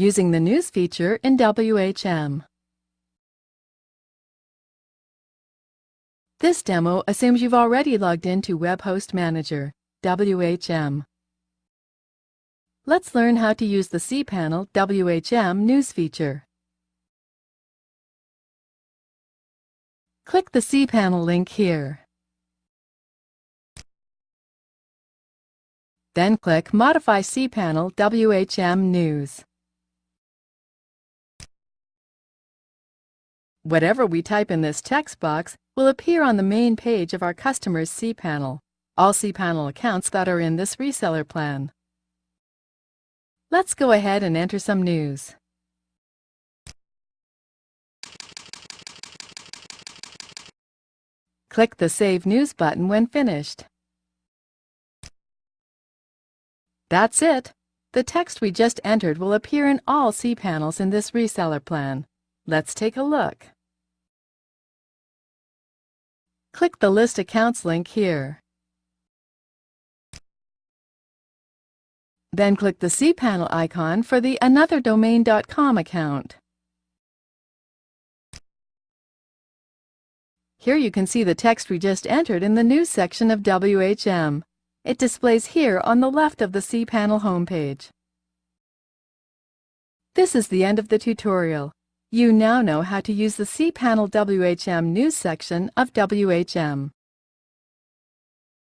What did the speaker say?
using the News feature in WHM. This demo assumes you've already logged into WebHost Manager, WHM. Let's learn how to use the cPanel WHM News feature. Click the cPanel link here. Then click Modify cPanel WHM News. Whatever we type in this text box will appear on the main page of our customer's cPanel, all cPanel accounts that are in this reseller plan. Let's go ahead and enter some news. Click the Save News button when finished. That's it! The text we just entered will appear in all cPanels in this reseller plan. Let's take a look. Click the List Accounts link here. Then click the cPanel icon for the anotherdomain.com account. Here you can see the text we just entered in the News section of WHM. It displays here on the left of the cPanel homepage. This is the end of the tutorial. You now know how to use the cPanel WHM News section of WHM.